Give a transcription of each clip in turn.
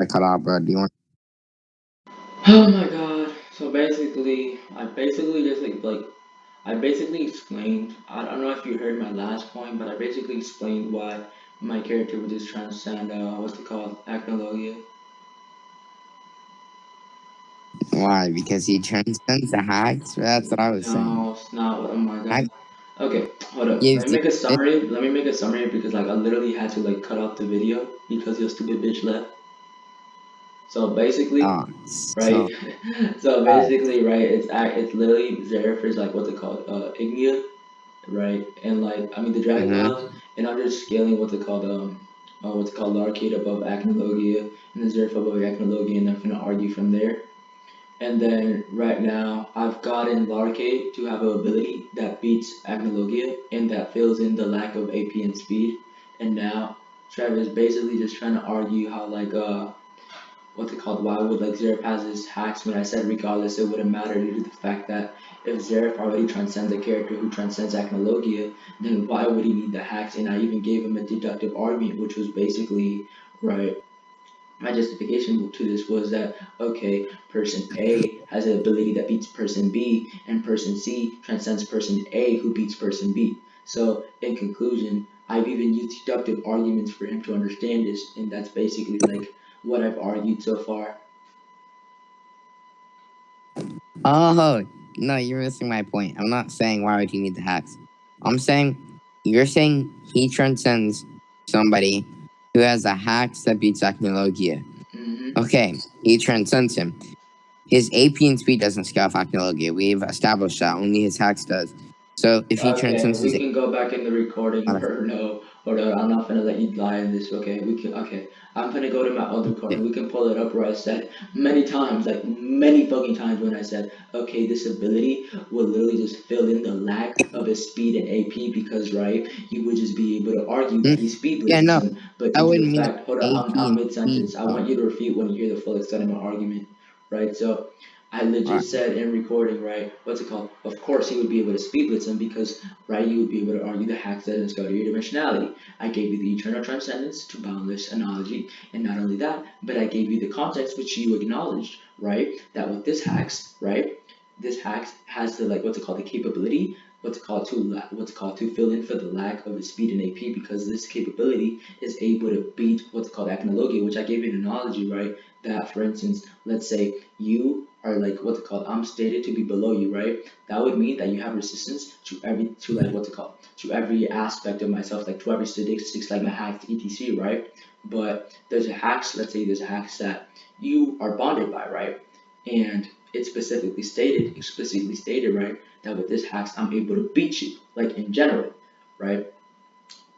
I cut out, bro. Do you want? Oh my god. So basically, I basically just I basically explained. I don't know if you heard my last point, but I basically explained why my character would just transcend. What's it called? Acnologia. Why? Because he transcends the hacks. That's what I was saying. No, it's not. Oh my Hack god. Okay, hold up. gives Let me you make a this. summary. Let me make a summary because like I literally had to like cut off the video because your stupid bitch left. So basically, Oh, right? so So uh, basically, right? It's literally Zerif is like what's it called? Ignia, right? And like I mean the Dragon mm-hmm. Clouds, and I'm just scaling what's it called Larcade above Acnologia and the Zerif above Acnologia, and I'm gonna argue from there. And then right now I've gotten Larcade to have an ability that beats Agnologia and that fills in the lack of AP and speed. And now Trev is basically just trying to argue how what's it called? Why would like Zeref has his hacks when I said regardless it wouldn't matter due to the fact that if Zeref already transcends a character who transcends Acnologia, then why would he need the hacks? And I even gave him a deductive argument, which was basically right. My justification to this was that okay, person A has an ability that beats person B, and person C transcends person A who beats person B. So in conclusion, I've even used deductive arguments for him to understand this, and that's basically like what I've argued so far. Oh no, you're missing my point. I'm not saying why would he need the hacks. I'm saying you're saying he transcends somebody who has a hacks that beats Acnologia. Hmm. Okay, he transcends him. His AP and speed doesn't scale off Acnologia. We've established that. Only his hacks does. So if he Okay, transcends we his can go back in the recording or no, or no, I'm not gonna let you lie in this. Okay, we can. Okay, I'm gonna go to my old recording. We can pull it up where I said many times, like many fucking times, when I said, okay, this ability will literally just fill in the lack of his speed and AP because right, you would just be able to argue that he speed yeah, blitzes no, him, but that due to wouldn't the mean fact, hold up, AP I'm and mid speed sentence. I though. want you to refute when you hear the full extent of my argument, right? So I legit Alright. said in recording, right? What's it called? Of course, he would be able to speed blitz him because, right, you would be able to argue the hacks that scale to your dimensionality. I gave you the eternal transcendence to boundless analogy, and not only that, but I gave you the context which you acknowledged, right? That with this hacks, right? This hacks has the like what's it called the capability what's it called to fill in for the lack of his speed and AP because this capability is able to beat what's called acnologia, which I gave you an analogy, right? That for instance, let's say you are like what's it called? I'm stated to be below you, right? That would mean that you have resistance to like what's it called? To every aspect of myself, like to every statistics, like my hacks, etc. Right? But there's a hacks. Let's say there's a hacks that you are bonded by, right? And it's explicitly stated, right? That with this hacks, I'm able to beat you, like in general, right?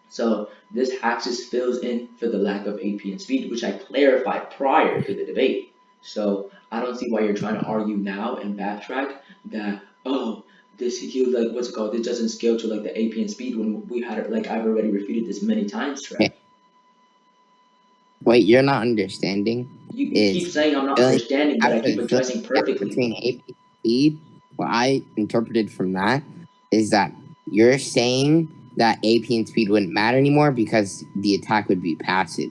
So this hack just fills in for the lack of AP and speed, which I clarified prior to the debate. So I don't see why you're trying to argue now and backtrack that oh this he was like what's it called? This doesn't scale to like the AP and speed when we had it like I've already refuted this many times, Trev. Okay. What you're not understanding You keep is saying I'm not filling understanding, but I keep filling addressing the gap perfectly. between AP and speed. What I interpreted from that is that you're saying that AP and speed wouldn't matter anymore because the attack would be passive,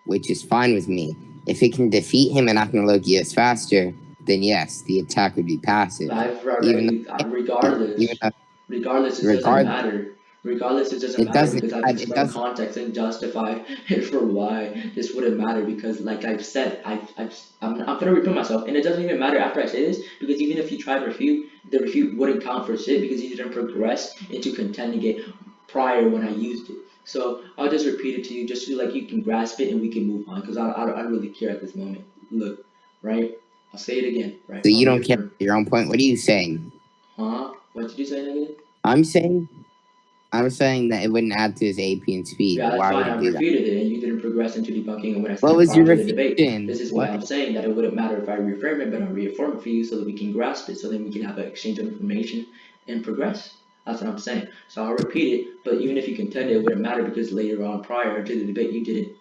which is fine with me. If it can defeat him and Acnologia faster, then yes, the attack would be passive. I've Even already, though, even though, regardless, it doesn't regardless, matter. Regardless, it doesn't it matter doesn't. because I've It explained doesn't. context and justified it for why this wouldn't matter. Because, like I've said, I'm gonna repeat myself, and it doesn't even matter after I say this because even if you try to refute, the refute wouldn't count for shit because you didn't progress into contending it prior when I used it. So I'll just repeat it to you just so like you can grasp it and we can move on because I don't really care at this moment. Look, right? I'll say it again, right? So I'll you don't care reaffirm. your own point. What are you saying? Huh? What did you say again? I'm saying I'm saying that it wouldn't add to his AP and speed. Yeah, that's Why would fine. it I do that? refuted it, and you didn't progress into debunking it when I What said was prior your to the debate. refusion? This is why What? I'm saying that it wouldn't matter if I reaffirm it, but I'll reaffirm it for you so that we can grasp it, so then we can have an exchange of information and progress. That's what I'm saying. So I'll repeat it, but even if you contend it, it wouldn't matter because later on, prior to the debate, you didn't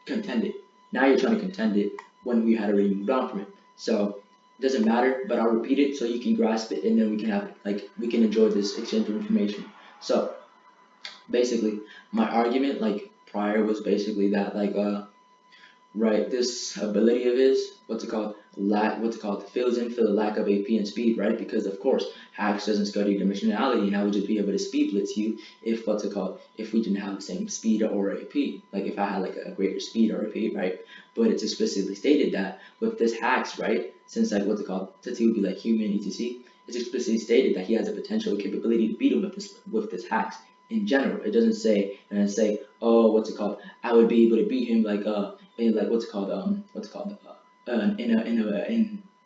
contend it. Now you're trying to contend it when we had already moved on from it. So it doesn't matter, but I'll repeat it so you can grasp it, and then we can have like we can enjoy this exchange of information. So basically my argument like prior was basically that right? This ability of his, what's it called? What's it called? Fills in for the lack of AP and speed, right? Because of course, Hacks doesn't study dimensionality, and I would just be able to speed blitz you if what's it called? If we didn't have the same speed or AP, like if I had like a greater speed or AP, right? But it's explicitly stated that with this Hacks, right? Since like what's it called? Since he would be like human etc. It's explicitly stated that he has a potential capability to beat him with this Hacks in general. It doesn't say and say, oh, what's it called? I would be able to beat him in like what's it called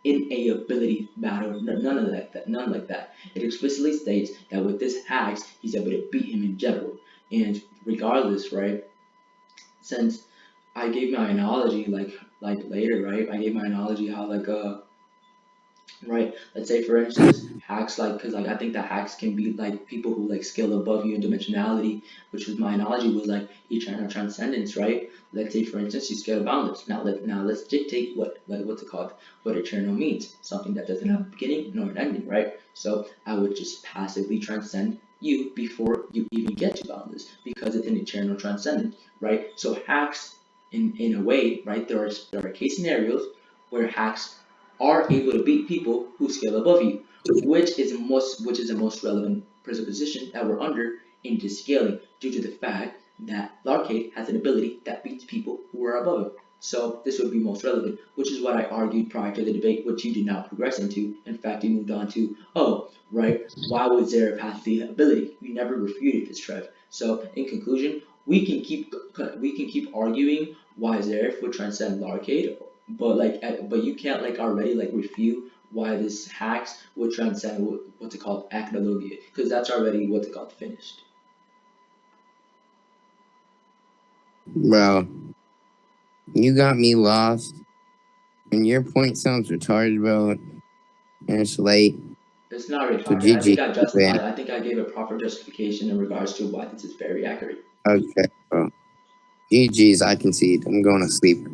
in a ability battle. None of that. None like that. It explicitly states that with this hacks, he's able to beat him in general. And regardless, right? Since I gave my analogy like later, right? I gave my analogy how right? Let's say for instance, hacks like because like I think that hacks can be like people who like scale above you in dimensionality, which was my analogy was like eternal transcendence, right? Let's say for instance you scale boundless. Now let's dictate what like what's it called? What eternal means. Something that doesn't have a beginning nor an ending, right? So I would just passively transcend you before you even get to boundless because it's an eternal transcendence, right? So hacks in a way, right? There are case scenarios where hacks are able to beat people who scale above you, which is the most relevant presupposition that we're under in this scaling, due to the fact that Larcade has an ability that beats people who are above him. So this would be most relevant, which is what I argued prior to the debate, which you did not progress into. In fact, you moved on to, oh, right, why was there a path to the ability? You never refuted this, Trev. So in conclusion, we can keep arguing why Zareth would transcend Larcade, but but you can't like already like refute why this hacks would transcend what's it called acnologia, because that's already what's it called finished. Bro, you got me lost. And your point sounds retarded, bro. And it's late. It's not So retarded. GG. Man. I think I gave a proper justification in regards to why this is very accurate. Okay, bro. GG's, I concede. I'm going to sleep.